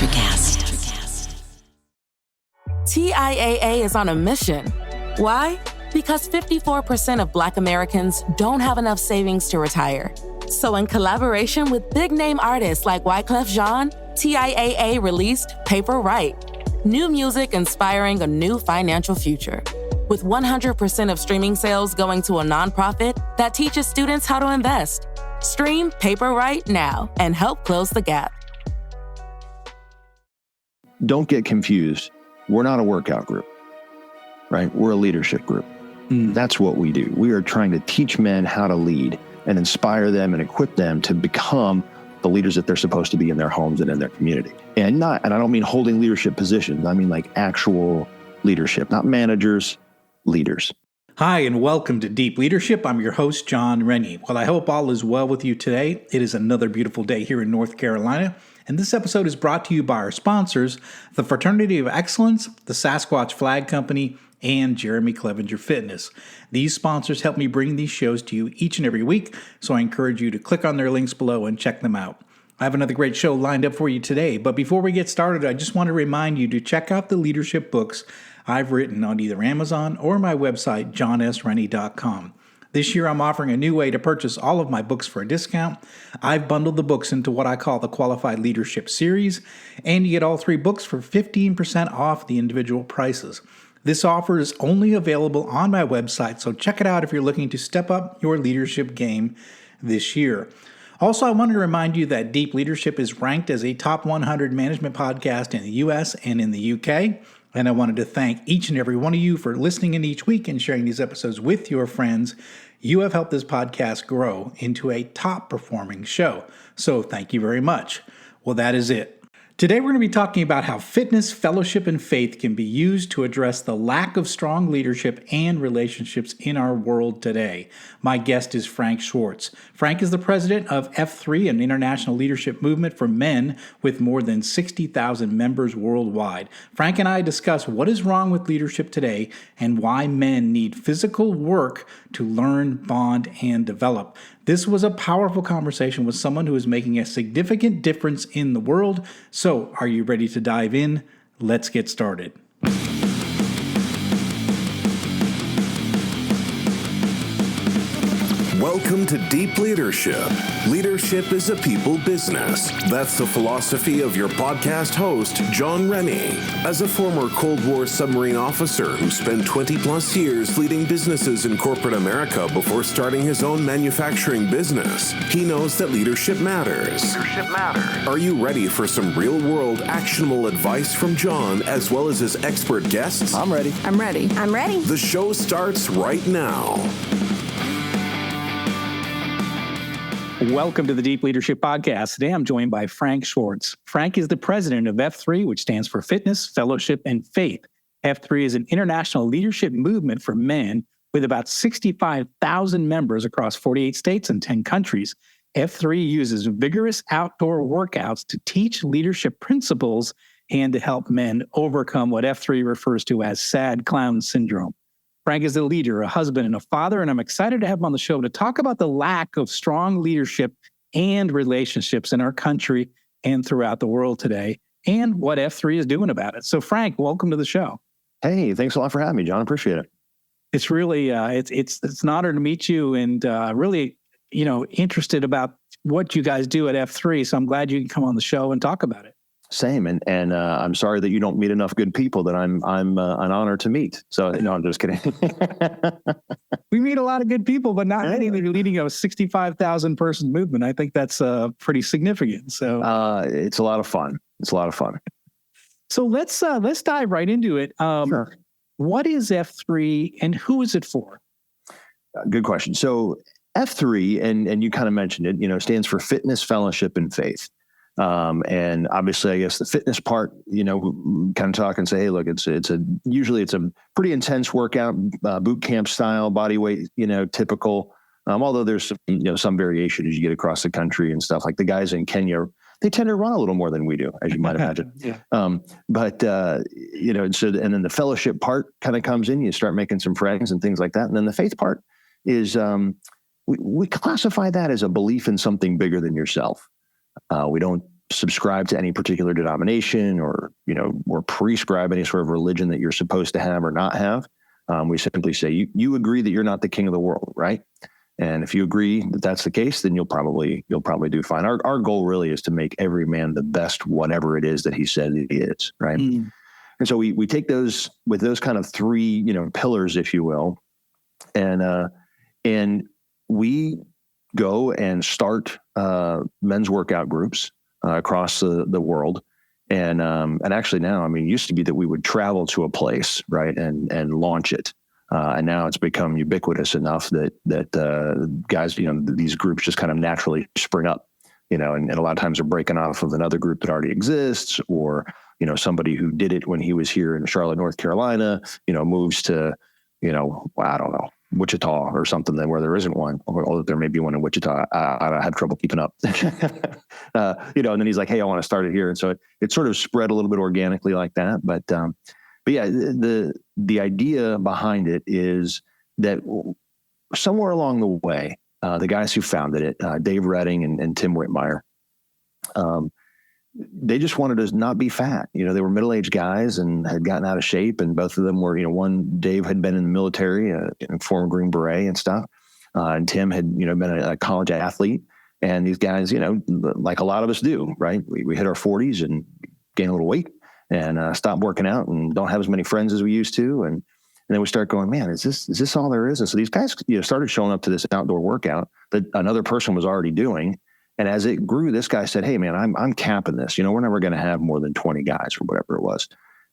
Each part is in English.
Electrocast. TIAA is on a mission. Why? Because 54% of Black Americans don't have enough savings to retire. So in collaboration with big-name artists like Wyclef Jean, TIAA released Paper Right, new music inspiring a new financial future. With 100% of streaming sales going to a nonprofit that teaches students how to invest. Stream Paper Right now and help close the gap. Don't get confused. We're not a workout group, right? We're a leadership group. That's what we do. We are trying to teach men how to lead and inspire them and equip them to become the leaders that they're supposed to be in their homes and in their community. And I don't mean holding leadership positions. I mean like actual leadership, not managers, leaders. Hi, and welcome to Deep Leadership. I'm your host, John Rennie. Well, I hope all is well with you today. It is another beautiful day here in North Carolina, and this episode is brought to you by our sponsors, the Fraternity of Excellence, the Sasquatch Flag Company, and Jeremy Clevenger Fitness. These sponsors help me bring these shows to you each and every week, so I encourage you to click on their links below and check them out. I have another great show lined up for you today, but before we get started, I just want to remind you to check out the leadership books I've written on either Amazon or my website, johnsrennie.com. This year, I'm offering a new way to purchase all of my books for a discount. I've bundled the books into what I call the Qualified Leadership Series, and you get all 3 books for 15% off the individual prices. This offer is only available on my website, so check it out if you're looking to step up your leadership game this year. Also, I want to remind you that Deep Leadership is ranked as a top 100 management podcast in the U.S. and in the U.K., and I wanted to thank each and every one of you for listening in each week and sharing these episodes with your friends. You have helped this podcast grow into a top-performing show, so thank you very much. Well, that is it. Today we're going to be talking about how fitness, fellowship, and faith can be used to address the lack of strong leadership and relationships in our world today. My guest is Frank Schwartz. Frank is the president of F3, an international leadership movement for men with more than 60,000 members worldwide. Frank and I discuss what is wrong with leadership today and why men need physical work to learn, bond, and develop. This was a powerful conversation with someone who is making a significant difference in the world. So, are you ready to dive in? Let's get started. Welcome to Deep Leadership. Leadership is a people business. That's the philosophy of your podcast host, John Rennie. As a former Cold War submarine officer who spent 20 plus years leading businesses in corporate America before starting his own manufacturing business, he knows that leadership matters. Are you ready for some real-world actionable advice from John as well as his expert guests? I'm ready. I'm ready. The show starts right now. Welcome to the Deep Leadership Podcast. Today I'm joined by Frank Schwartz. Frank is the president of F3, which stands for Fitness, Fellowship, and Faith. F3 is an international leadership movement for men with about 65,000 members across 48 states and 10 countries. F3 uses vigorous outdoor workouts to teach leadership principles and to help men overcome what F3 refers to as sad clown syndrome. Frank is a leader, a husband, and a father, and I'm excited to have him on the show to talk about the lack of strong leadership and relationships in our country and throughout the world today, and what F3 is doing about it. So, Frank, welcome to the show. Hey, thanks a lot for having me, John. Appreciate it. It's really it's an honor to meet you, and really interested about what you guys do at F3. So I'm glad you can come on the show and talk about it. Same, and I'm sorry that you don't meet enough good people that I'm an honor to meet. So no, I'm just kidding. We meet a lot of good people, but not many that are leading a 65,000 person movement. I think that's pretty significant. So it's a lot of fun. So let's dive right into it. Sure. What is F3 and who is it for? Good question. So F3, and you kind of mentioned it, stands for Fitness, Fellowship, and Faith. And obviously, I guess the fitness part, kind of talk and say, hey, look, usually it's a pretty intense workout, boot camp style, body weight, typical. Although there's some variation as you get across the country and stuff. Like the guys in Kenya, they tend to run a little more than we do, as you might imagine. Yeah. And then the fellowship part kind of comes in. You start making some friends and things like that. And then the faith part is we classify that as a belief in something bigger than yourself. We don't subscribe to any particular denomination or, or prescribe any sort of religion that you're supposed to have or not have. We simply say, you agree that you're not the king of the world, right? And if you agree that that's the case, then you'll probably do fine. Our goal really is to make every man the best, whatever it is that he said he is, right? Mm. And so we take those with those kind of three, pillars, if you will, and we go and start men's workout groups across the world. And actually now, it used to be that we would travel to a place, right, and launch it. And now it's become ubiquitous enough that guys, these groups just kind of naturally spring up, and a lot of times they're breaking off of another group that already exists, or, somebody who did it when he was here in Charlotte, North Carolina, moves to, I don't know, Wichita or something where there isn't one, although there may be one in Wichita. I have trouble keeping up, and then he's like, hey, I want to start it here. And so it sort of spread a little bit organically like that. But yeah, the idea behind it is that somewhere along the way, the guys who founded it, Dave Redding and Tim Whitmire, they just wanted to not be fat. They were middle-aged guys and had gotten out of shape, and both of them were, Dave had been in the military, former Green Beret and stuff, and Tim had, been a college athlete. And these guys, like a lot of us do, right? We hit our 40s and gain a little weight and stop working out and don't have as many friends as we used to. And then we start going, man, is this all there is? And so these guys, started showing up to this outdoor workout that another person was already doing. And as it grew, this guy said, hey, man, I'm capping this. We're never going to have more than 20 guys or whatever it was.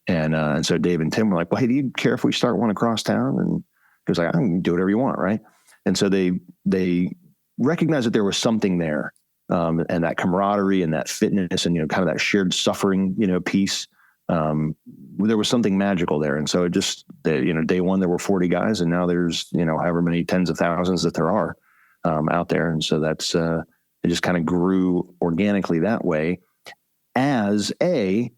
And so Dave and Tim were like, well, hey, do you care if we start one across town? And he was like, I can do whatever you want, right? And so they recognized that there was something there, and that camaraderie and that fitness and, kind of that shared suffering, piece. There was something magical there. And so it just, day one, there were 40 guys, and now there's, however many tens of thousands that there are out there. And so that's, it just kind of grew organically that way as men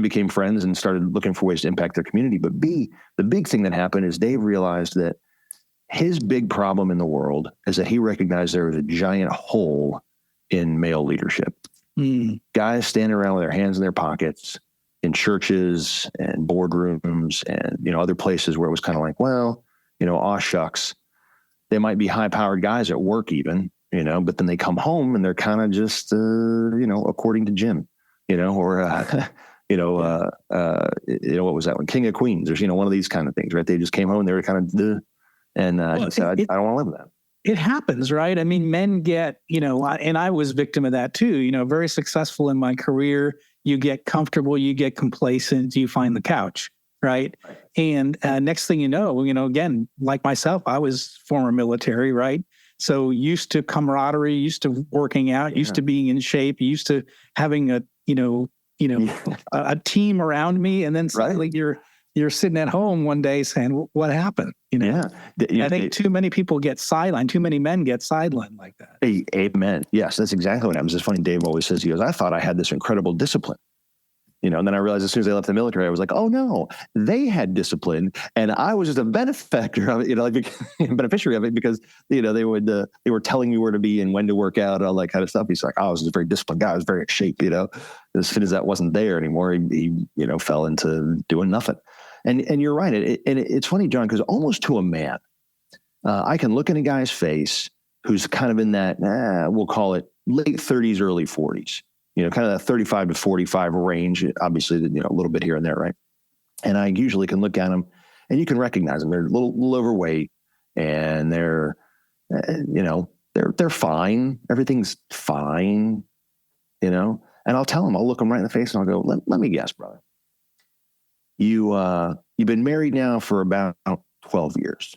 became friends and started looking for ways to impact their community. But B, the big thing that happened is Dave realized that his big problem in the world is that he recognized there was a giant hole in male leadership. Guys standing around with their hands in their pockets in churches and boardrooms and, other places where it was kind of like, well, aw shucks, they might be high powered guys at work even, but then they come home and they're kind of just, according to Jim, or, what was that one? King of Queens, or, one of these kind of things, right? They just came home and they were kind of, and said, I don't want to live with that. It happens, right? Men get, and I was victim of that too, very successful in my career. You get comfortable, you get complacent, you find the couch, right? And next thing you know, again, like myself, I was former military, right? So used to camaraderie, used to working out, used to being in shape, used to having a team around me, and then suddenly you're sitting at home one day saying, what happened? I think too many people get sidelined. Too many men get sidelined like that. Amen. Yes, that's exactly what happens. It's funny. Dave always says, he goes, I thought I had this incredible discipline. And then I realized as soon as I left the military, I was like, oh no, they had discipline. And I was just a benefactor of it, beneficiary of it because, they were telling me where to be and when to work out and all that kind of stuff. He's like, I was a very disciplined guy. I was very in shape, As soon as that wasn't there anymore, he fell into doing nothing. And you're right. It's funny, John, because almost to a man, I can look in a guy's face who's kind of in that, we'll call it late 30s, early 40s, kind of that 35 to 45 range, obviously, a little bit here and there, right? And I usually can look at them and you can recognize them. They're a little overweight and they're fine. Everything's fine, and I'll tell them, I'll look them right in the face and I'll go, let me guess, brother. You've been married now for about 12 years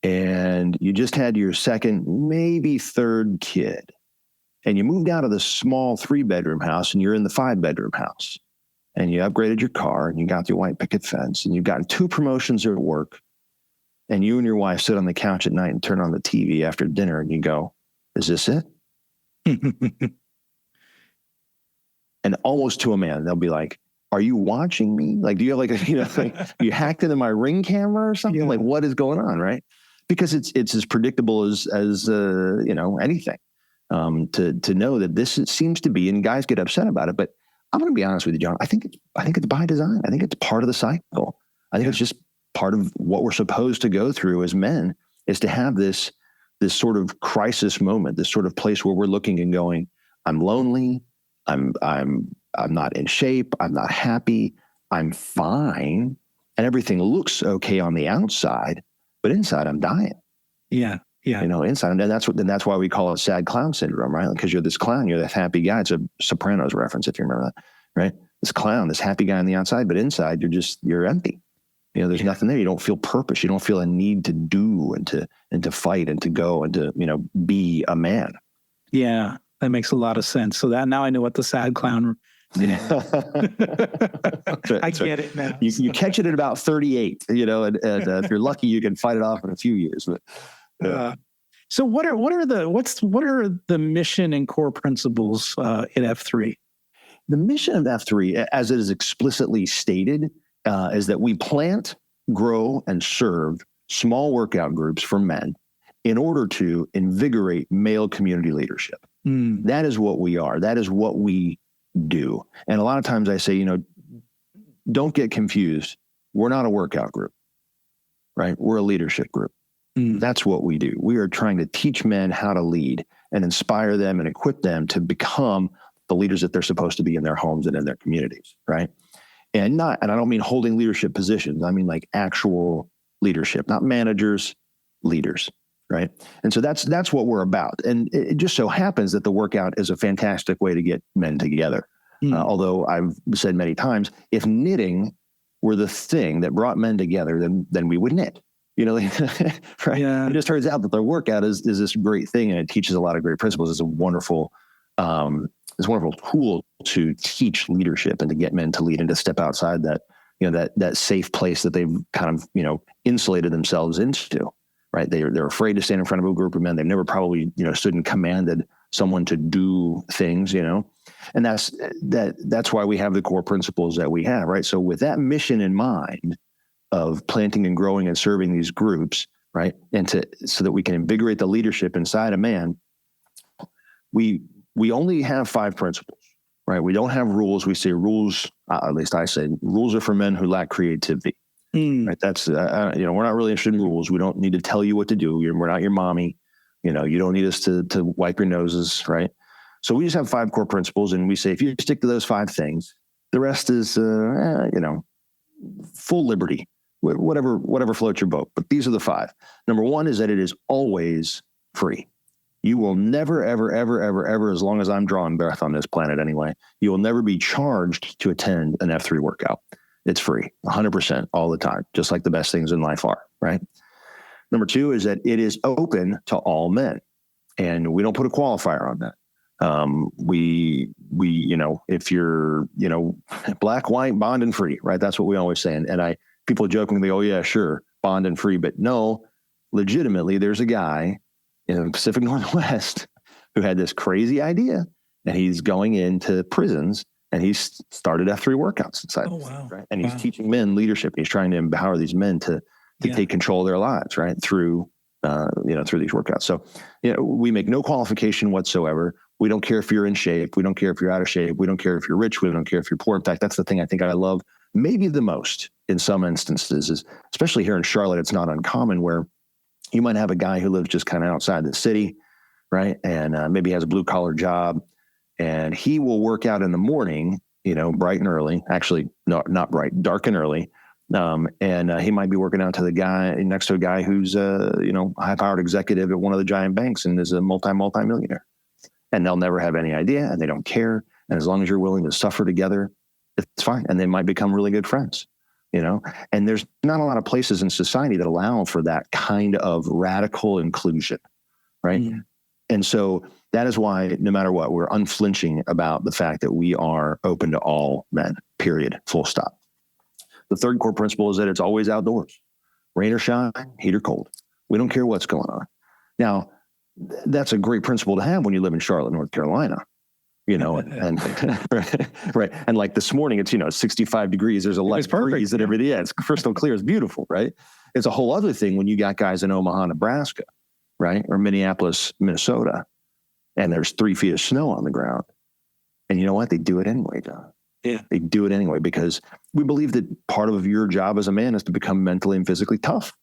and you just had your second, maybe third kid, and you moved out of the small 3-bedroom house and you're in the 5-bedroom house, and you upgraded your car and you got your white picket fence and you've gotten 2 promotions at work, and you and your wife sit on the couch at night and turn on the TV after dinner and you go, is this it? And almost to a man, they'll be like, are you watching me? Like, do you have you hacked into my Ring camera or something? Like, what is going on, right? Because it's as predictable as anything. to know that this seems to be, and guys get upset about it, but I'm going to be honest with you, John. I think it's by design. I think it's part of the cycle. I think it's just part of what we're supposed to go through as men, is to have this sort of crisis moment, this sort of place where we're looking and going, I'm lonely, I'm not in shape, I'm not happy, I'm fine, and everything looks okay on the outside, but inside I'm dying. Yeah. Yeah. Inside, and that's why we call it sad clown syndrome, right? Because you're this clown, you're this happy guy. It's a Sopranos reference, if you remember that, right? This clown, this happy guy on the outside, but inside you're empty. There's nothing there. You don't feel purpose. You don't feel a need to do and to fight and to go and to, be a man. Yeah, that makes a lot of sense. So that now I know what the sad clown. I get it now. You catch it at about 38, and if you're lucky, you can fight it off in a few years. But, so what are the mission and core principles in F3? The mission of F3, as it is explicitly stated, is that we plant, grow, and serve small workout groups for men in order to invigorate male community leadership. That is what we are. That is what we do. And a lot of times I say, don't get confused. We're not a workout group, right? We're a leadership group. That's what we do. We are trying to teach men how to lead and inspire them and equip them to become the leaders that they're supposed to be in their homes and in their communities, right? And I don't mean holding leadership positions. I mean like actual leadership, not managers, leaders, right? And so that's what we're about. And it just so happens that the workout is a fantastic way to get men together. Although I've said many times, if knitting were the thing that brought men together, then we would knit. Right? Yeah. It just turns out that the workout is this great thing, and it teaches a lot of great principles. It's a wonderful tool to teach leadership and to get men to lead and to step outside that, that safe place that they've kind of, insulated themselves into, right? They're afraid to stand in front of a group of men. They've never probably, stood and commanded someone to do things, and that's why we have the core principles that we have, right? So with that mission in mind of planting and growing and serving these groups, right? And so that we can invigorate the leadership inside a man, we only have 5 principles, right? We don't have rules. We say rules, at least I say, rules are for men who lack creativity, right? That's, we're not really interested in rules. We don't need to tell you what to do. We're not your mommy. You don't need us to wipe your noses, right? So we just have 5 core principles, and we say, if you stick to those 5 things, the rest is, full liberty, whatever floats your boat. But these are the 5. Number 1 is that it is always free. You will never, ever, ever, ever, ever, as long as I'm drawing breath on this planet anyway, you will never be charged to attend an F3 workout. It's free, 100% all the time, just like the best things in life are, right? Number 2 is that it is open to all men, and we don't put a qualifier on that. If you're, black, white, bond and free, right? That's what we always say. And people jokingly, oh yeah, sure, bond and free, but no, legitimately, there's a guy in the Pacific Northwest who had this crazy idea, and he's going into prisons, and he's started F3 workouts inside. Oh, wow. Right? And he's teaching men leadership. He's trying to empower these men to take control of their lives, right? Through these workouts. So, we make no qualification whatsoever. We don't care if you're in shape. We don't care if you're out of shape. We don't care if you're rich. We don't care if you're poor. In fact, that's the thing I think I love maybe the most in some instances, is especially here in Charlotte, it's not uncommon where you might have a guy who lives just kind of outside the city, right? And maybe has a blue collar job, and he will work out in the morning, bright and early, actually not bright, dark and early. And he might be working out next to a guy who's a high powered executive at one of the giant banks and is a multi-millionaire. And they'll never have any idea, and they don't care. And as long as you're willing to suffer together, it's fine. And they might become really good friends, and there's not a lot of places in society that allow for that kind of radical inclusion. Right. Mm-hmm. And so that is why no matter what, we're unflinching about the fact that we are open to all men, period, full stop. The third core principle is that it's always outdoors, rain or shine, heat or cold. We don't care what's going on. Now, that's a great principle to have when you live in Charlotte, North Carolina, and right. And like this morning, it's, 65 degrees. There's a light breeze and everything. Yeah, it's crystal clear. It's beautiful, right? It's a whole other thing when you got guys in Omaha, Nebraska, right? Or Minneapolis, Minnesota, and there's 3 feet of snow on the ground. And you know what? They do it anyway, John. Yeah. They do it anyway because we believe that part of your job as a man is to become mentally and physically tough,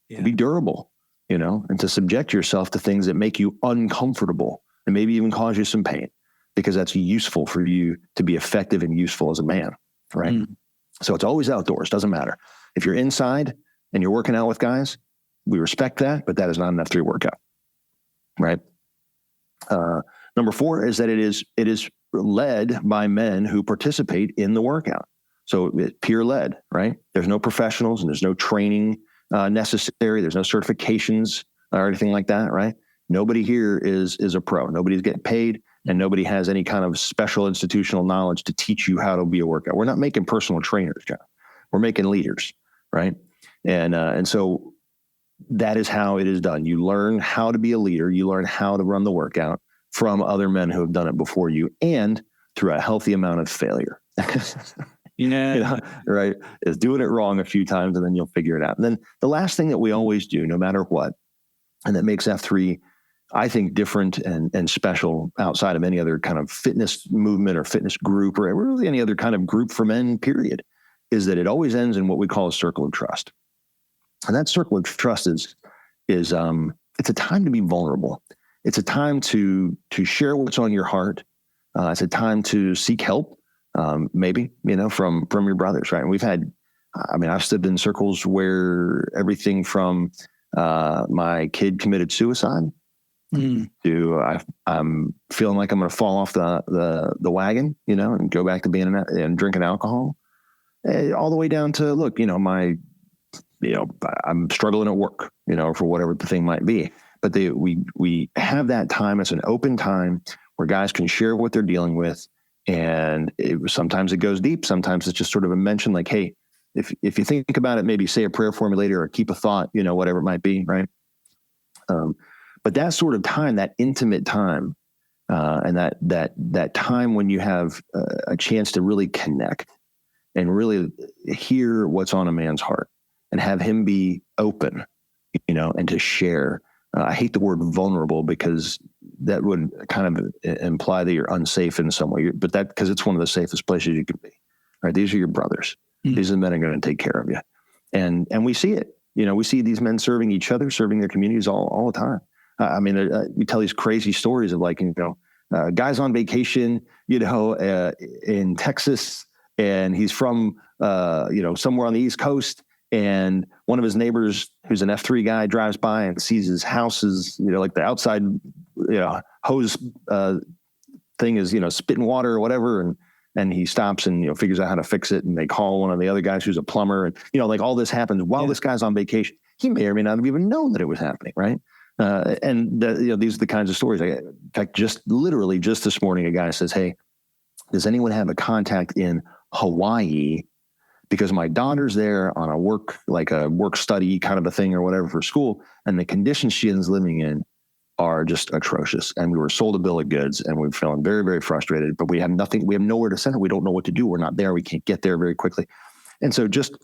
to be durable, and to subject yourself to things that make you uncomfortable and maybe even cause you some pain, because that's useful for you to be effective and useful as a man, right? So it's always outdoors. Doesn't matter. If you're inside and you're working out with guys, we respect that, but that is not an F3 workout, right? Number 4 is that it is led by men who participate in the workout. So it's peer led, right? There's no professionals and there's no training necessary. There's no certifications or anything like that, right? Nobody here is a pro. Nobody's getting paid, and nobody has any kind of special institutional knowledge to teach you how to be a workout. We're not making personal trainers, John. We're making leaders, right? And so that is how it is done. You learn how to be a leader. You learn how to run the workout from other men who have done it before you, and through a healthy amount of failure. Right? Is doing it wrong a few times, and then you'll figure it out. And then the last thing that we always do, no matter what, and that makes F3, I think, different and special outside of any other kind of fitness movement or fitness group or really any other kind of group for men, period, is that it always ends in what we call a circle of trust. And that circle of trust is it's a time to be vulnerable. It's a time to share what's on your heart. It's a time to seek help, maybe, from your brothers, right? And we've had, I've stood in circles where everything from my kid committed suicide to I'm feeling like I'm going to fall off the wagon, and go back to being and drinking alcohol, all the way down to, look, I'm struggling at work, for whatever the thing might be. But we have that time. It's an open time where guys can share what they're dealing with. And sometimes it goes deep. Sometimes it's just sort of a mention like, hey, if you think about it, maybe say a prayer for me later or keep a thought, whatever it might be, right? But that sort of time, that intimate time, and that time when you have a chance to really connect and really hear what's on a man's heart and have him be open, and to share. I hate the word vulnerable because that would kind of imply that you're unsafe in some way, but because it's one of the safest places you can be, right? These are your brothers. These are the men that are going to take care of you. And we see it, we see these men serving each other, serving their communities all the time. We tell these crazy stories of like, guys on vacation, in Texas, and he's from, somewhere on the East Coast. And one of his neighbors, who's an F3 guy, drives by and sees his house is, like the outside, hose thing is, spitting water or whatever. And he stops and, figures out how to fix it. And they call one of the other guys who's a plumber. And, like all this happens while this guy's on vacation. He may or may not have even known that it was happening, right? These are the kinds of stories. In fact, just this morning, a guy says, hey, does anyone have a contact in Hawaii? Because my daughter's there on a work study kind of a thing or whatever for school. And the conditions she is living in are just atrocious. And we were sold a bill of goods and we're feeling very, very frustrated, but we have nothing. We have nowhere to send her. We don't know what to do. We're not there. We can't get there very quickly. And so just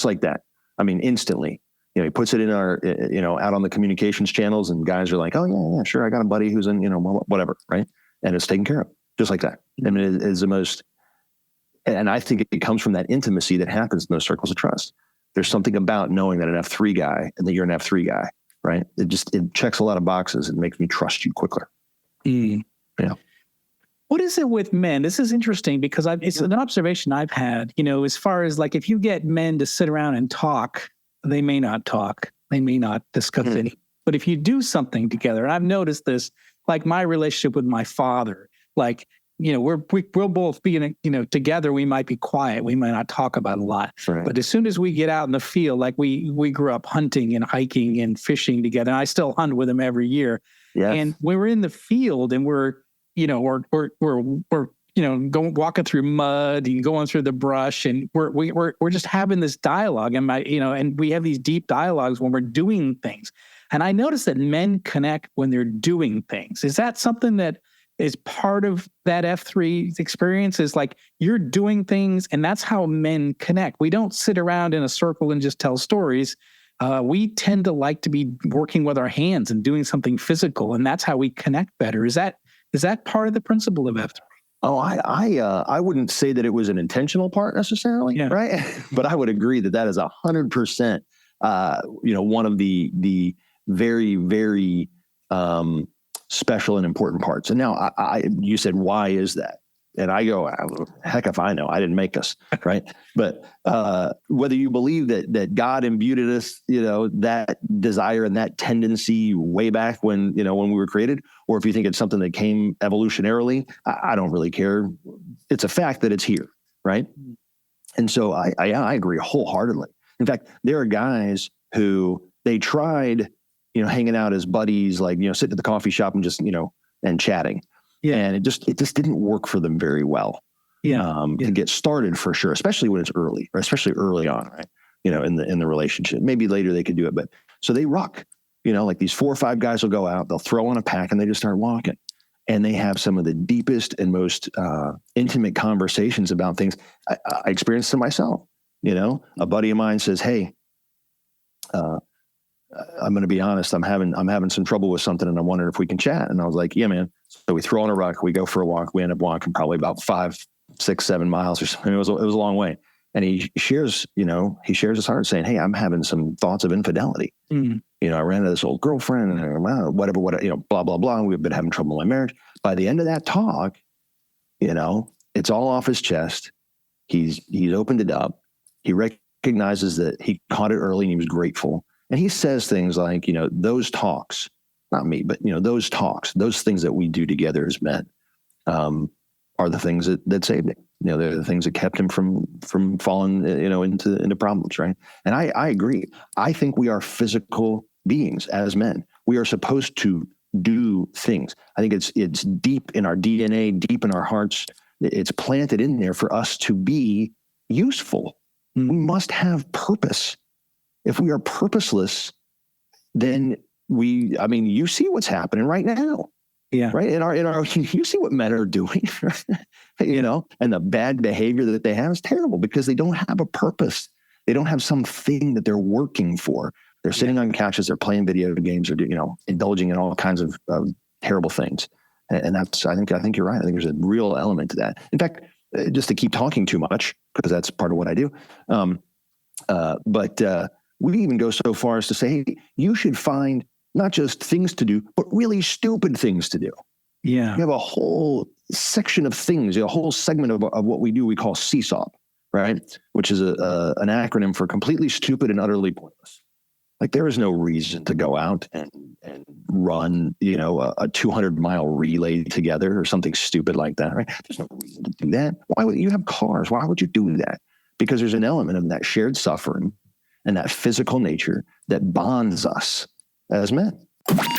like that, instantly, he puts it in our, out on the communications channels, and guys are like, oh yeah, sure. I got a buddy who's in, whatever. Right. And it's taken care of just like that. It is the most. And I think it comes from that intimacy that happens in those circles of trust. There's something about knowing that an F3 guy and that you're an F3 guy, right? It checks a lot of boxes. It makes me trust you quicker. Yeah. What is it with men? This is interesting because it's an observation I've had, as far as like, if you get men to sit around and talk, they may not talk. They may not discuss any. But if you do something together, and I've noticed this, like my relationship with my father, like, we'll both be together. We might be quiet. We might not talk about a lot. Right. But as soon as we get out in the field, like we grew up hunting and hiking and fishing together. And I still hunt with him every year. Yes. And when we're in the field and we're going walking through mud and going through the brush, and we're just having this dialogue. And and we have these deep dialogues when we're doing things. And I notice that men connect when they're doing things. Is that something that is part of that F3 experience? Is like you're doing things, and that's how men connect. We don't sit around in a circle and just tell stories. We tend to like to be working with our hands and doing something physical, and that's how we connect better. Is that Is that part of the principle of F3? Oh, I wouldn't say that it was an intentional part necessarily, right? But I would agree that is 100%, one of the very, very special and important parts. And now you said, why is that? And I go, heck if I know, I didn't make us, right? But whether you believe that God imbued us, that desire and that tendency way back when we were created, or if you think it's something that came evolutionarily, I don't really care. It's a fact that it's here, right? And so I agree wholeheartedly. In fact, there are guys who they tried, hanging out as buddies, like, sitting at the coffee shop and just, and chatting. Yeah. And it just didn't work for them very well. To get started for sure, especially when it's early, or especially early on, right? In the relationship. Maybe later they could do it, but so they ruck. Like these 4 or 5 guys will go out, they'll throw on a pack and they just start walking. And they have some of the deepest and most intimate conversations about things. I experienced it myself. A buddy of mine says, "Hey, I'm going to be honest. I'm having some trouble with something, and I'm wondering if we can chat." And I was like, "Yeah, man." So we throw on a ruck, we go for a walk. We end up walking probably about 5, 6, 7 miles or something. It was a long way. And he shares his heart, saying, "Hey, I'm having some thoughts of infidelity. I ran into this old girlfriend, and whatever, blah blah blah. We've been having trouble in my marriage." By the end of that talk, it's all off his chest. He's opened it up. He recognizes that he caught it early, and he was grateful. And he says things like, those talks, not me, but, those talks, those things that we do together as men are the things that saved him. They're the things that kept him from falling, into problems, right? And I agree. I think we are physical beings as men. We are supposed to do things. I think it's deep in our DNA, deep in our hearts. It's planted in there for us to be useful. We must have purpose. If we are purposeless, then you see what's happening right now. Yeah. Right. In our, you see what men are doing, and the bad behavior that they have is terrible because they don't have a purpose. They don't have something that they're working for. They're sitting on couches, they're playing video games, or, indulging in all kinds of terrible things. And that's, I think you're right. I think there's a real element to that. In fact, just to keep talking too much, because that's part of what I do. But we even go so far as to say, hey, you should find not just things to do, but really stupid things to do. Yeah. You have a whole section of things, a whole segment of what we do, we call CSOP, right? Which is an acronym for completely stupid and utterly pointless. Like there is no reason to go out and run, a 200-mile relay together or something stupid like that, right? There's no reason to do that. Why would you have cars? Why would you do that? Because there's an element of that shared suffering and that physical nature that bonds us as men.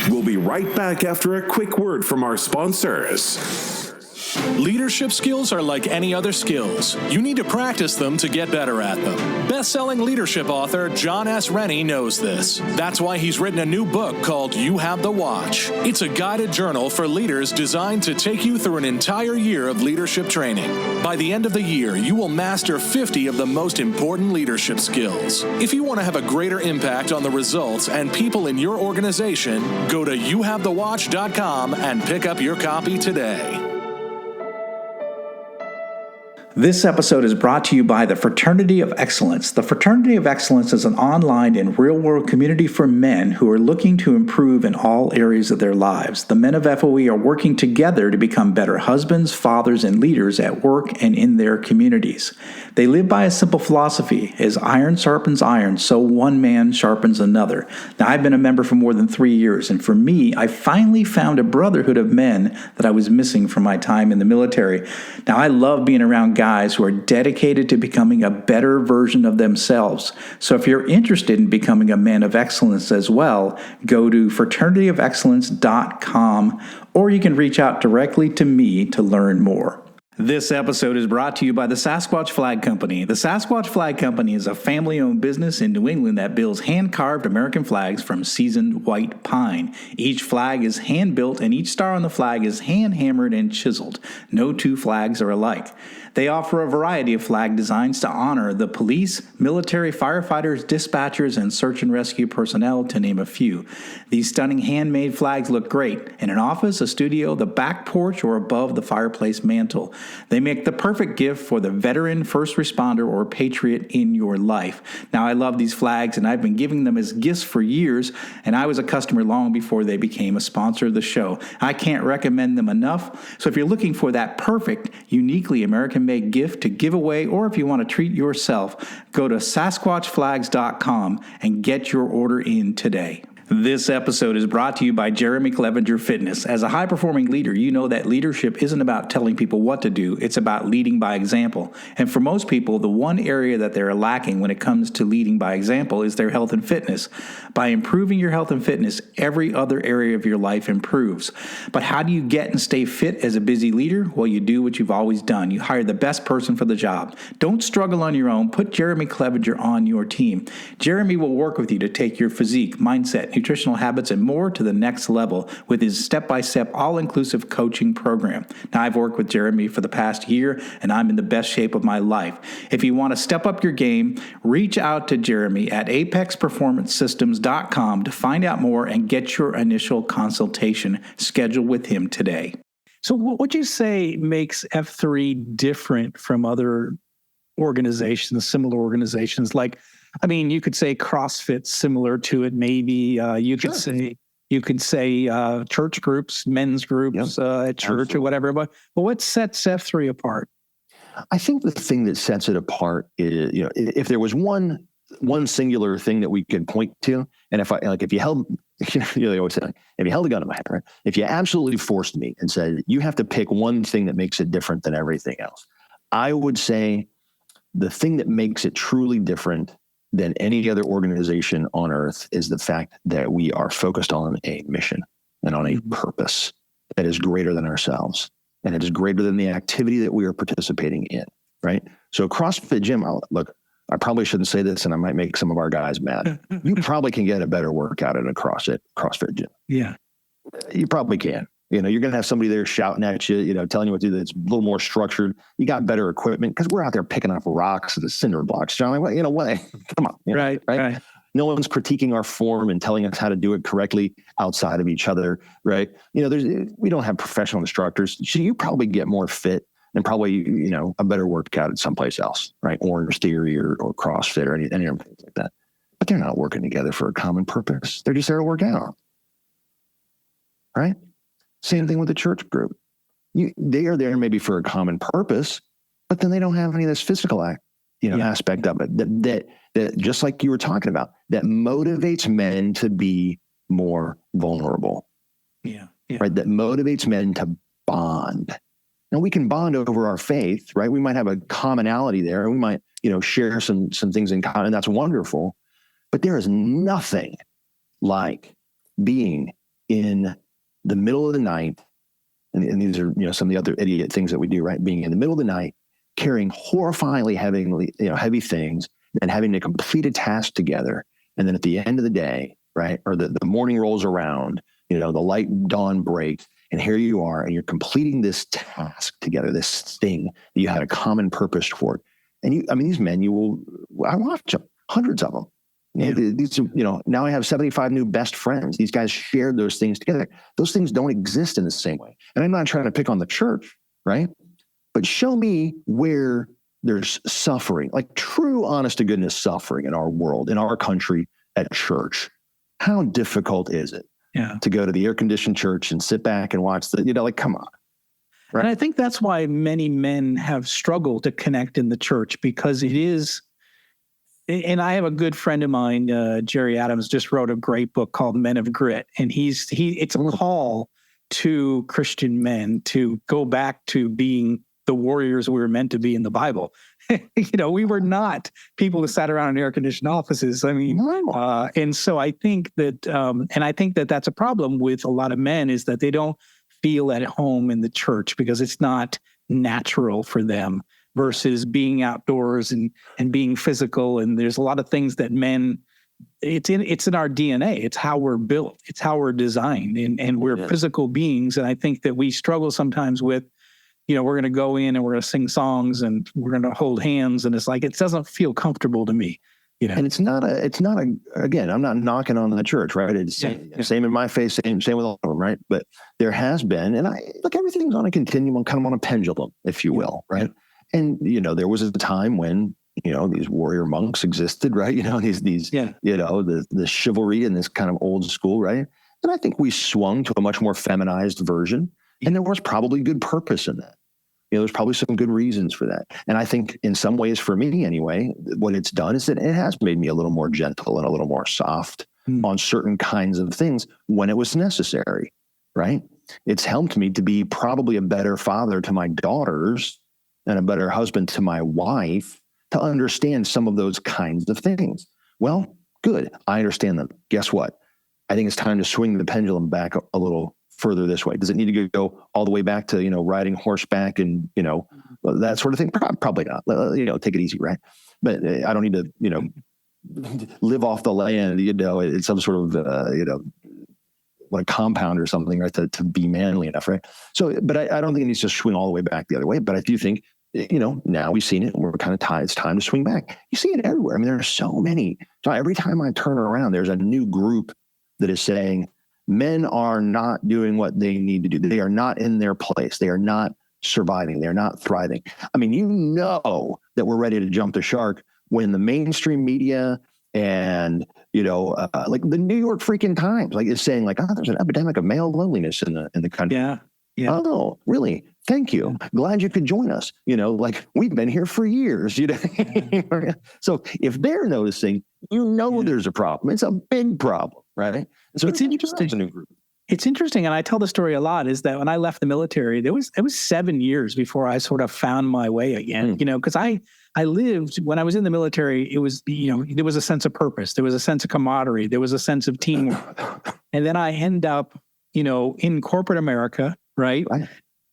We'll be right back after a quick word from our sponsors. Leadership skills are like any other skills. You need to practice them to get better at them. Best-selling leadership author John S. Rennie knows this. That's why he's written a new book called You Have the Watch. It's a guided journal for leaders designed to take you through an entire year of leadership training. By the end of the year, you will master 50 of the most important leadership skills. If you want to have a greater impact on the results and people in your organization, go to youhavethewatch.com and pick up your copy today. This episode is brought to you by the Fraternity of Excellence. The Fraternity of Excellence is an online and real-world community for men who are looking to improve in all areas of their lives. The men of FOE are working together to become better husbands, fathers, and leaders at work and in their communities. They live by a simple philosophy: as iron sharpens iron, so one man sharpens another. Now, I've been a member for more than 3 years, and for me, I finally found a brotherhood of men that I was missing from my time in the military. Now, I love being around guys who are dedicated to becoming a better version of themselves. So if you're interested in becoming a man of excellence as well, go to fraternityofexcellence.com, or you can reach out directly to me to learn more. This episode is brought to you by the Sasquatch Flag Company. The Sasquatch Flag Company is a family-owned business in New England that builds hand-carved American flags from seasoned white pine. Each flag is hand-built and each star on the flag is hand-hammered and chiseled. No two flags are alike. They offer a variety of flag designs to honor the police, military, firefighters, dispatchers, and search and rescue personnel, to name a few. These stunning handmade flags look great in an office, a studio, the back porch, or above the fireplace mantle. They make the perfect gift for the veteran, first responder, or patriot in your life. Now, I love these flags, and I've been giving them as gifts for years, and I was a customer long before they became a sponsor of the show. I can't recommend them enough. So if you're looking for that perfect, uniquely American-made gift to give away, or if you want to treat yourself, go to SasquatchFlags.com and get your order in today. This episode is brought to you by Jeremy Clevenger Fitness. As a high-performing leader, you know that leadership isn't about telling people what to do. It's about leading by example. And for most people, the one area that they're lacking when it comes to leading by example is their health and fitness. By improving your health and fitness, every other area of your life improves. But how do you get and stay fit as a busy leader? Well, you do what you've always done. You hire the best person for the job. Don't struggle on your own. Put Jeremy Clevenger on your team. Jeremy will work with you to take your physique, mindset, nutritional habits, and more to the next level with his step-by-step, all-inclusive coaching program. Now, I've worked with Jeremy for the past year, and I'm in the best shape of my life. If you want to step up your game, reach out to Jeremy at apexperformancesystems.com to find out more and get your initial consultation scheduled with him today. So what would you say makes F3 different from other organizations, similar organizations? Like, I mean, you could say CrossFit's similar to it. Maybe you could say church groups, men's groups at church or whatever. But what sets F3 apart? I think the thing that sets it apart is, if there was one singular thing that we could point to, and if you held, they always say, if you held a gun to my head, right? If you absolutely forced me and said you have to pick one thing that makes it different than everything else, I would say the thing that makes it truly different than any other organization on earth is the fact that we are focused on a mission and on a purpose that is greater than ourselves, and it is greater than the activity that we are participating in, right? So CrossFit gym, look, I probably shouldn't say this and I might make some of our guys mad. You probably can get a better workout at a CrossFit gym. Yeah. You probably can. You're going to have somebody there shouting at you, telling you what to do. That's a little more structured. You got better equipment because we're out there picking up rocks and the cinder blocks. John, what? Come on. Right. No one's critiquing our form and telling us how to do it correctly outside of each other, right? We don't have professional instructors. So you probably get more fit and probably, a better workout at someplace else, right? Orange Theory or CrossFit or anything like that. But they're not working together for a common purpose. They're just there to work out, right? Same thing with the church group. They are there maybe for a common purpose, but then they don't have any of this physical aspect of it that just like you were talking about, that motivates men to be more vulnerable. Yeah. Right. That motivates men to bond. Now we can bond over our faith, right? We might have a commonality there, and we might, share some things in common. That's wonderful. But there is nothing like being in the middle of the night, and these are some of the other idiot things that we do, right? Being in the middle of the night, carrying horrifyingly heavy things, and having to complete a task together, and then at the end of the day, right, or the morning rolls around, the light dawn breaks, and here you are, and you're completing this task together, this thing that you had a common purpose for, and these men, I watch them, hundreds of them. These, now I have 75 new best friends. These guys shared those things together. Those things don't exist in the same way. And I'm not trying to pick on the church, right? But show me where there's suffering, like true, honest to goodness suffering in our world, in our country, at church. How difficult is it to go to the air-conditioned church and sit back and watch come on. Right? And I think that's why many men have struggled to connect in the church, because it is. And I have a good friend of mine, Jerry Adams, just wrote a great book called Men of Grit. And it's a call to Christian men to go back to being the warriors we were meant to be in the Bible. We were not people who sat around in air-conditioned offices. And so I think that, that's a problem with a lot of men, is that they don't feel at home in the church because it's not natural for them versus being outdoors and being physical. And there's a lot of things that men, it's in our DNA. It's how we're built. It's how we're designed, and we're physical beings. And I think that we struggle sometimes with, we're going to go in and we're going to sing songs and we're going to hold hands. And it's like, it doesn't feel comfortable to me. And it's not again, I'm not knocking on the church, right? It's same in my faith, same with all of them, right? But there has been, and everything's on a continuum, kind of on a pendulum, if you will, right? And, there was a time when, these warrior monks existed, right? These the chivalry and this kind of old school, right? And I think we swung to a much more feminized version, and there was probably good purpose in that. There's probably some good reasons for that. And I think in some ways, for me anyway, what it's done is that it has made me a little more gentle and a little more soft on certain kinds of things when it was necessary, right? It's helped me to be probably a better father to my daughters and a better husband to my wife, to understand some of those kinds of things. Well, good. I understand them. Guess what? I think it's time to swing the pendulum back a little further this way. Does it need to go all the way back to, riding horseback and, that sort of thing? Probably not. Take it easy, right? But I don't need to, live off the land, it's some sort of, like a compound or something, right? To be manly enough, right? So, but I don't think it needs to swing all the way back the other way. But I do think, now we've seen it and we're kind of tired. It's time to swing back. You see it everywhere. I mean, there are so many. So every time I turn around, there's a new group that is saying, men are not doing what they need to do. They are not in their place. They are not surviving. They're not thriving. I mean, that we're ready to jump the shark when the mainstream media and, like the New York freaking Times, is saying there's an epidemic of male loneliness in the country. Yeah. Oh, really? Thank you. Glad you could join us. We've been here for years. So if they're noticing, there's a problem. It's a big problem, right? So it's interesting. A new group. It's interesting, and I tell the story a lot, is that when I left the military, it was 7 years before I sort of found my way again, because I lived, when I was in the military, it was, there was a sense of purpose. There was a sense of camaraderie. There was a sense of teamwork. And then I end up, in corporate America, right?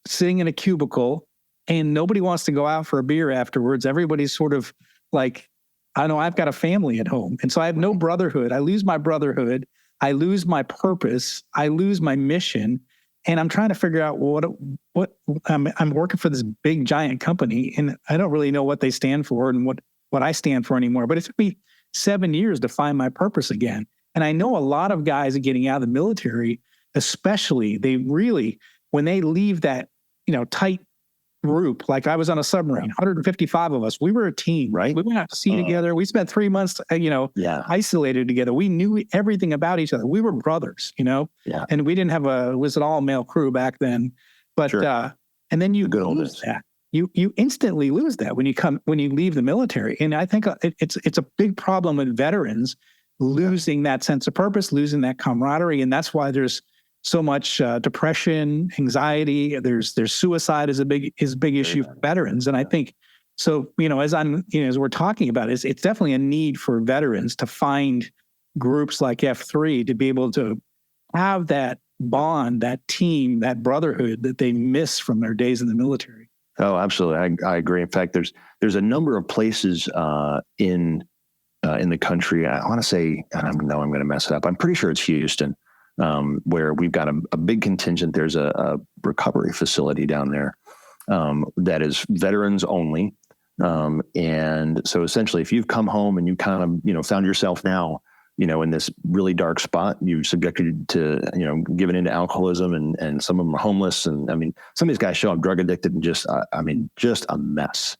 Sitting in a cubicle, and nobody wants to go out for a beer afterwards. Everybody's sort of like, I know I've got a family at home. And so I have no brotherhood. I lose my brotherhood. I lose my purpose. I lose my mission. And I'm trying to figure out what I'm working for this big giant company, and I don't really know what they stand for and what I stand for anymore. But it took me 7 years to find my purpose again. And I know a lot of guys are getting out of the military, especially, they really, when they leave that, tight group, like I was on a submarine, 155 of us, we were a team, right? We went out to sea together. We spent 3 months, isolated together. We knew everything about each other. We were brothers, and we didn't have it was an all male crew back then, but, and then you lose that. You instantly lose that when you leave the military. And I think it's a big problem with veterans losing that sense of purpose, losing that camaraderie. And that's why there's so much depression, anxiety. There's suicide is a big issue for veterans. And I think so. As we're talking about it, it's definitely a need for veterans to find groups like F3 to be able to have that bond, that team, that brotherhood that they miss from their days in the military. Oh, absolutely. I agree. In fact, there's a number of places in the country. I want to say, and I know I'm going to mess it up. I'm pretty sure it's Houston. Where we've got a big contingent. There's a recovery facility down there that is veterans only. And so essentially, if you've come home and you kind of, found yourself now, in this really dark spot, you subjected to, given into alcoholism, and some of them are homeless. And I mean, some of these guys show up drug addicted and just a mess.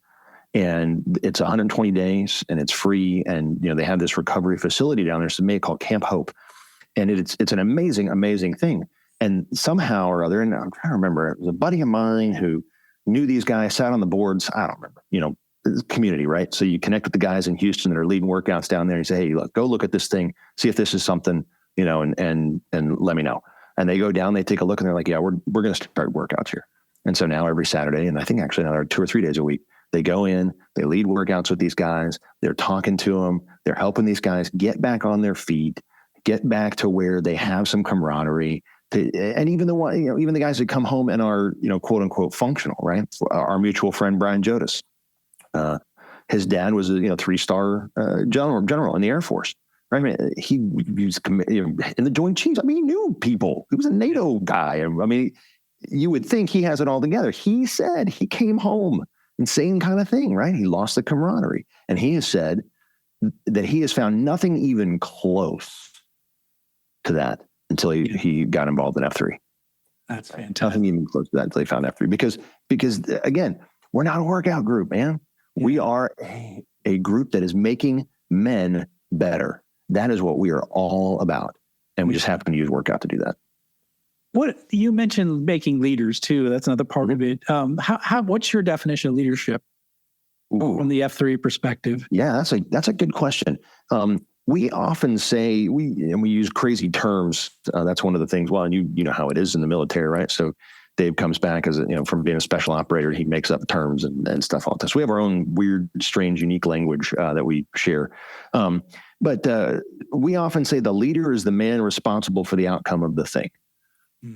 And it's 120 days and it's free. And, they have this recovery facility down there. It's made called Camp Hope. And it's an amazing, amazing thing. And somehow or other, and I'm trying to remember, it was a buddy of mine who knew these guys, sat on the boards. I don't remember, community, right? So you connect with the guys in Houston that are leading workouts down there. And you say, hey, look, go look at this thing, see if this is something, and let me know. And they go down, they take a look, and they're like, yeah, we're going to start workouts here. And so now every Saturday, and I think actually another 2 or 3 days a week, they go in, they lead workouts with these guys. They're talking to them. They're helping these guys get back on their feet, get back to where they have some camaraderie, And even the one, even the guys that come home and are, quote unquote functional, right? Our mutual friend, Brian Jodis, his dad was a 3-star general in the Air Force. Right? I mean, he was in the Joint Chiefs. I mean, he knew people. He was a NATO guy. I mean, you would think he has it all together. He said he came home, insane kind of thing, right? He lost the camaraderie. And he has said that he has found nothing even close to that until he got involved in F3. That's fantastic. Nothing even close to that until he found F3. Because again, we're not a workout group, man. Yeah. We are a group that is making men better. That is what we are all about. And we just happen to use workout to do that. What you mentioned making leaders too. That's another part of it. What's your definition of leadership from the F3 perspective? Yeah, that's a good question. We often say we use crazy terms. That's one of the things. Well, and you know how it is in the military, right? So Dave comes back as from being a special operator, he makes up terms and stuff all this. So we have our own weird, strange, unique language that we share. But we often say the leader is the man responsible for the outcome of the thing,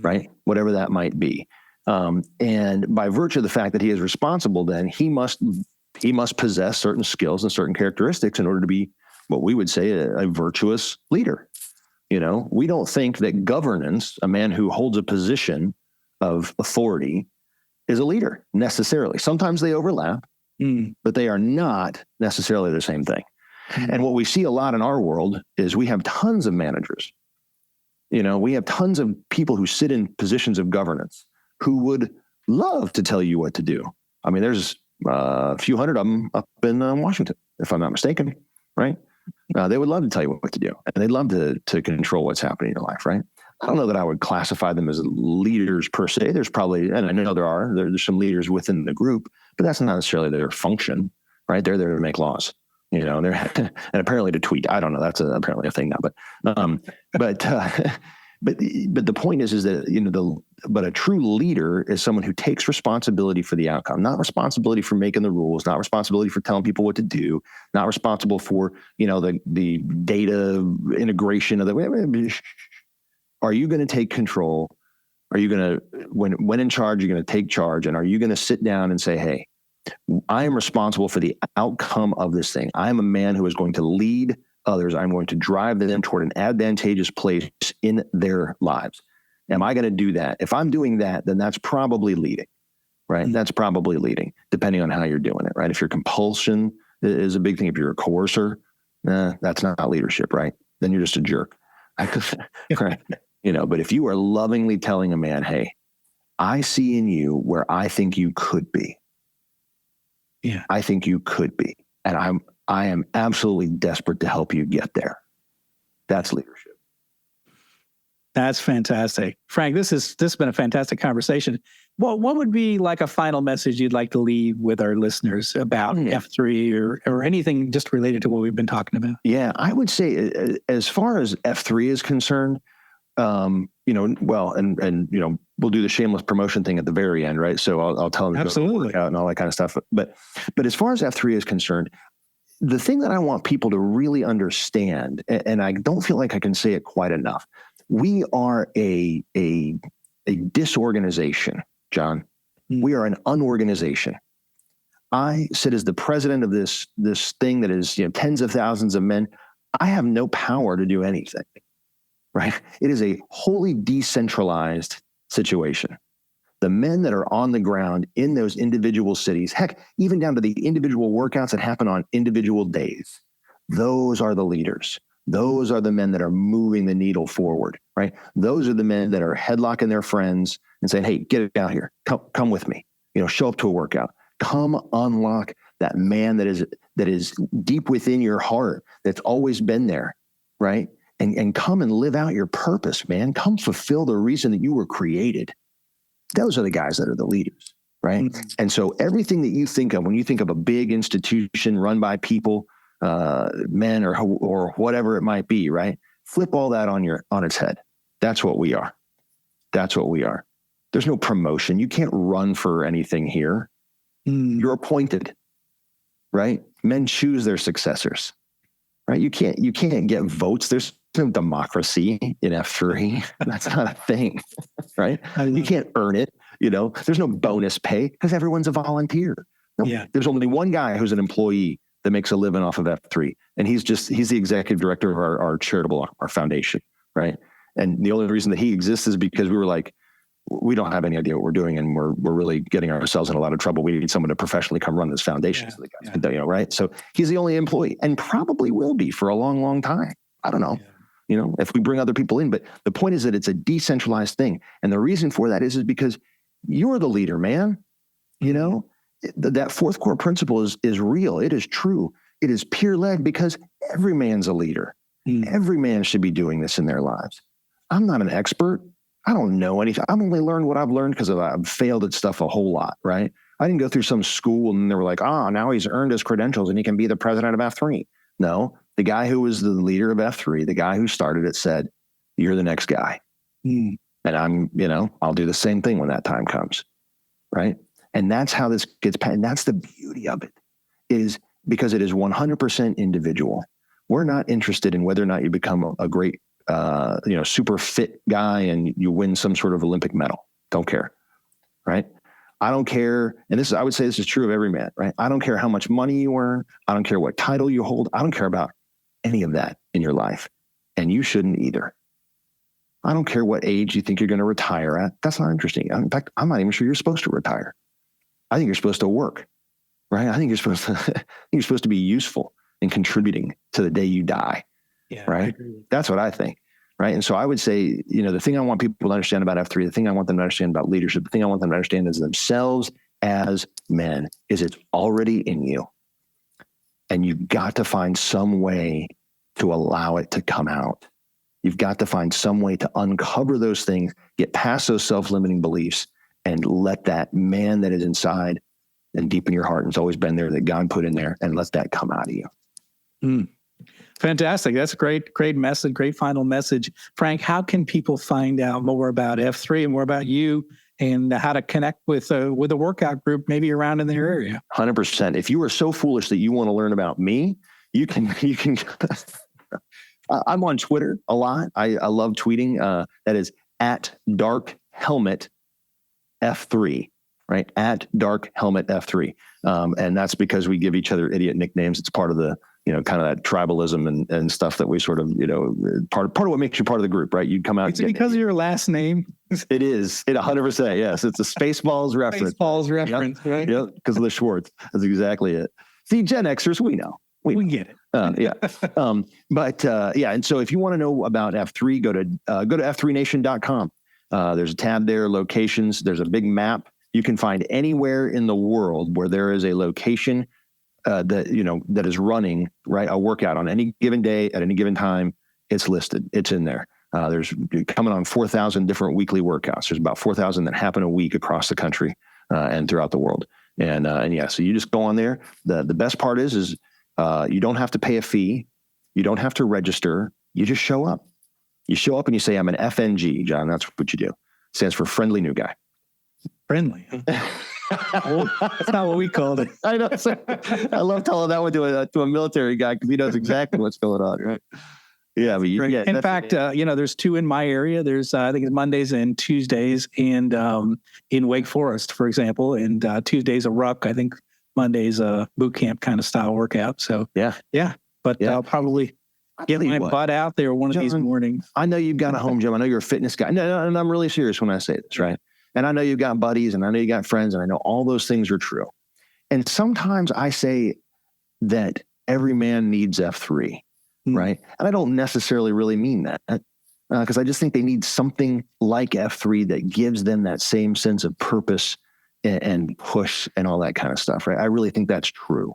right? Whatever that might be. And by virtue of the fact that he is responsible, then he must possess certain skills and certain characteristics in order to be what we would say a virtuous leader. We don't think that governance, a man who holds a position of authority, is a leader necessarily. Sometimes they overlap, but they are not necessarily the same thing. And what we see a lot in our world is we have tons of managers. We have tons of people who sit in positions of governance who would love to tell you what to do. I mean, there's a few hundred of them up in Washington, if I'm not mistaken, right? They would love to tell you what to do, and they'd love to control what's happening in your life, right? I don't know that I would classify them as leaders per se. There's probably, and I know there's some leaders within the group, but that's not necessarily their function, right? They're there to make laws. They're and apparently to tweet. I don't know. That's apparently a thing now. But the point is that but a true leader is someone who takes responsibility for the outcome, not responsibility for making the rules, not responsibility for telling people what to do, not responsible for the data integration of the. Are you going to take control? Are you going to when in charge? You're going to take charge, and are you going to sit down and say, "Hey, I am responsible for the outcome of this thing. I am a man who is going to lead others. I'm going to drive them toward an advantageous place in their lives. Am I going to do that? If I'm doing that, then that's probably leading, right? Mm-hmm. That's probably leading, depending on how you're doing it, right? If your compulsion is a big thing, if you're a coercer, that's not leadership, right? Then you're just a jerk. Right? But if you are lovingly telling a man, hey, I see in you where I think you could be. Yeah, I think you could be. And I am absolutely desperate to help you get there. That's leadership. That's fantastic. Frank, this has been a fantastic conversation. What would be like a final message you'd like to leave with our listeners about F3 or anything just related to what we've been talking about? Yeah, I would say as far as F3 is concerned, we'll do the shameless promotion thing at the very end, right? So I'll tell them absolutely to go out and all that kind of stuff. But as far as F3 is concerned, the thing that I want people to really understand, and I don't feel like I can say it quite enough, we are a disorganization, John. We are an unorganization. I sit as the president of this thing that is tens of thousands of men. I have no power to do anything, right? It is a wholly decentralized situation. The men that are on the ground in those individual cities, heck, even down to the individual workouts that happen on individual days, those are the leaders. Those are the men that are moving the needle forward, right? Those are the men that are headlocking their friends and saying, hey, get out here. Come with me. Show up to a workout. Come unlock that man that is deep within your heart, that's always been there, right? And come and live out your purpose, man. Come fulfill the reason that you were created. Those are the guys that are the leaders, right? Mm-hmm. And so everything that you think of when you think of a big institution run by people, men or whatever it might be, right? Flip all that on its head. That's what we are. That's what we are. There's no promotion. You can't run for anything here. You're appointed, right? Men choose their successors, right? You can't get votes. There's no democracy in F3. That's not a thing, right? You can't earn it. There's no bonus pay because everyone's a volunteer. There's only one guy who's an employee that makes a living off of F3. And he's the executive director of our charitable, our foundation, right? And the only reason that he exists is because we were like, we don't have any idea what we're doing, and we're really getting ourselves in a lot of trouble. We need someone to professionally come run this foundation. So the guys can, right? So he's the only employee, and probably will be for a long, long time. I don't know. If we bring other people in, but the point is that it's a decentralized thing. And the reason for that is because you're the leader, man. That fourth core principle is real. It is true. It is peer-led because every man's a leader. Every man should be doing this in their lives. I'm not an expert. I don't know anything. I've only learned what I've learned because I've failed at stuff a whole lot, right? I didn't go through some school and they were like, now he's earned his credentials and he can be the president of F3. No, the guy who was the leader of F3, the guy who started it said, you're the next guy. And I'll do the same thing when that time comes, right? And that's how this gets, and that's the beauty of it, is because it is 100% individual. We're not interested in whether or not you become a great, super fit guy and you win some sort of Olympic medal. Don't care, right? I don't care. And I would say this is true of every man, right? I don't care how much money you earn. I don't care what title you hold. I don't care about any of that in your life. And you shouldn't either. I don't care what age you think you're going to retire at. That's not interesting. In fact, I'm not even sure you're supposed to retire. I think you're supposed to work, right? I think you're supposed to be useful and contributing to the day you die, right? That's what I think, right? And so I would say, the thing I want people to understand about F3, the thing I want them to understand about leadership, the thing I want them to understand is themselves as men, is it's already in you. And you've got to find some way to allow it to come out. You've got to find some way to uncover those things, get past those self-limiting beliefs, and let that man that is inside and deep in your heart and it's always been there that God put in there, and let that come out of you. Fantastic. That's a great message, great final message. Frank, how can people find out more about F3 and more about you and how to connect with a workout group maybe around in their area? 100%. If you are so foolish that you want to learn about me, you can I'm on Twitter a lot. I love tweeting. That is at Dark Helmet F3, right? At Dark Helmet F3. And that's because we give each other idiot nicknames. It's part of the, kind of that tribalism and stuff that we sort of, part of what makes you part of the group, right? You'd come out. It's because of your last name. It is. It 100%. Yes. It's a Spaceballs reference. Spaceballs reference, right? Yep. Because of the Schwartz. That's exactly it. See, Gen Xers, we know. We get it. And so if you want to know about F3, go to f3nation.com. There's a tab there, locations. There's a big map. You can find anywhere in the world where there is a location that is running, right, a workout on any given day at any given time. It's listed. It's in there. There's coming on 4,000 different weekly workouts. There's about 4,000 that happen a week across the country and throughout the world. So you just go on there. The best part is you don't have to pay a fee. You don't have to register. You just show up. You show up and you say, I'm an FNG, John. That's what you do. It stands for friendly new guy. Friendly. That's not what we called it. I know. I love telling that one to a military guy because he knows exactly what's going on, right? Yeah, but in fact, there's two in my area. There's I think it's Mondays and Tuesdays, and in Wake Forest, for example, and Tuesdays a ruck. I think Monday's a boot camp kind of style workout. So yeah. But I'll probably get my butt out there one of these mornings. I know you've got a home gym. I know you're a fitness guy. No, and I'm really serious when I say this, right? And I know you've got buddies, and I know you got friends, and I know all those things are true. And sometimes I say that every man needs F3, right? And I don't necessarily really mean that because I just think they need something like F3 that gives them that same sense of purpose and push and all that kind of stuff, right? I really think that's true.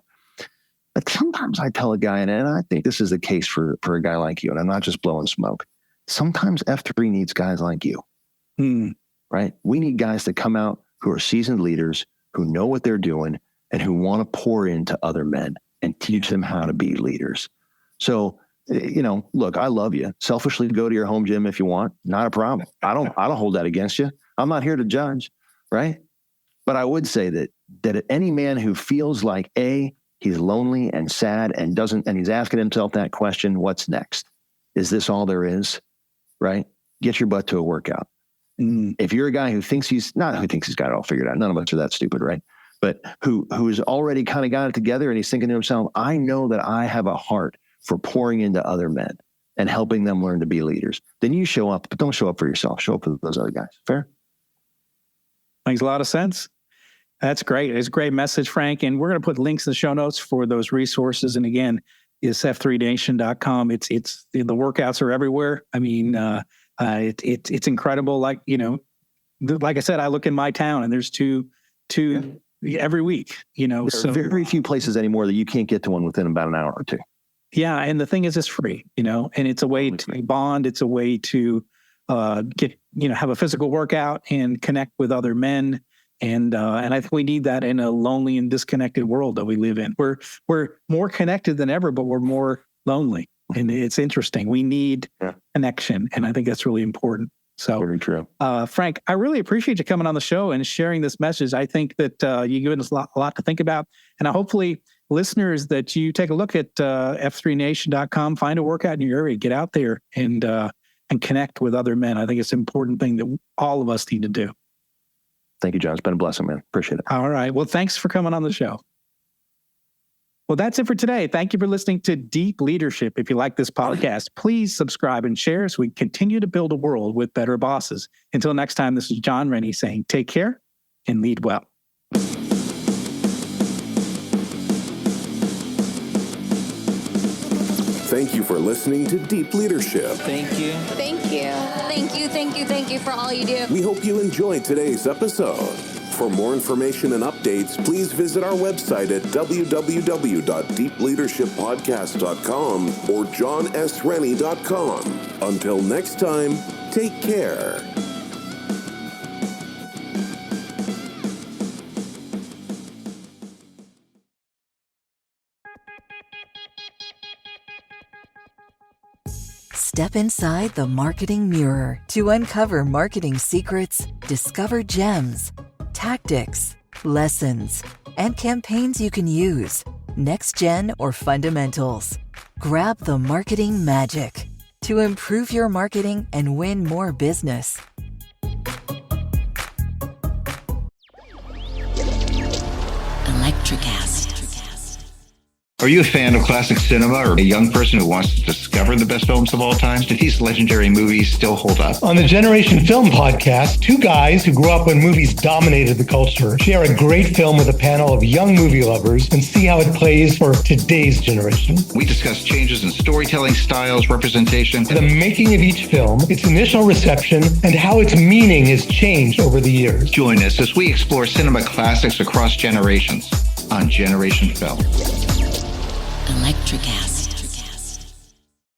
But sometimes I tell a guy, and I think this is the case for a guy like you, and I'm not just blowing smoke. Sometimes F3 needs guys like you, right? We need guys that come out who are seasoned leaders, who know what they're doing, and who want to pour into other men and teach them how to be leaders. So, look, I love you. Selfishly go to your home gym if you want. Not a problem. I don't hold that against you. I'm not here to judge, right? But I would say that any man who feels like he's lonely and sad and he's asking himself that question, what's next? is this all there is? Right? Get your butt to a workout. If you're a guy who thinks he's got it all figured out, none of us are that stupid, right? But who's already kind of got it together, and he's thinking to himself, I know that I have a heart for pouring into other men and helping them learn to be leaders. Then you show up, but don't show up for yourself. Show up for those other guys. Fair? Makes a lot of sense. That's great. It's a great message, Frank. And we're going to put links in the show notes for those resources. And again, it's f3nation.com. It's the workouts are everywhere. I mean, it's incredible. Like, like I said, I look in my town and there's two every week, There so are very few places anymore that you can't get to one within about an hour or two. Yeah. And the thing is, it's free, and it's a way to bond. It's a way to get, have a physical workout and connect with other men. And I think we need that in a lonely and disconnected world that we live in. We're more connected than ever, but we're more lonely. And it's interesting. We need connection. And I think that's really important. So very true. Frank, I really appreciate you coming on the show and sharing this message. I think that you've given us a lot to think about. And hopefully listeners that you take a look at f3nation.com, find a workout in your area, get out there and connect with other men. I think it's an important thing that all of us need to do. Thank you, John. It's been a blessing, man. Appreciate it. All right. Well, thanks for coming on the show. Well, that's it for today. Thank you for listening to Deep Leadership. If you like this podcast, please subscribe and share so we continue to build a world with better bosses. Until next time, this is John Rennie saying take care and lead well. Thank you for listening to Deep Leadership. Thank you. Thank you. Thank you, thank you, thank you for all you do. We hope you enjoyed today's episode. For more information and updates, please visit our website at www.deepleadershippodcast.com or johnsrennie.com. Until next time, take care. Step inside the marketing mirror to uncover marketing secrets, discover gems, tactics, lessons, and campaigns you can use, next gen or fundamentals. Grab the marketing magic to improve your marketing and win more business. Electricast. Are you a fan of classic cinema or a young person who wants to discover the best films of all time? Do these legendary movies still hold up? On the Generation Film podcast, two guys who grew up when movies dominated the culture share a great film with a panel of young movie lovers and see how it plays for today's generation. We discuss changes in storytelling styles, representation, the making of each film, its initial reception, and how its meaning has changed over the years. Join us as we explore cinema classics across generations on Generation Film. Electricast.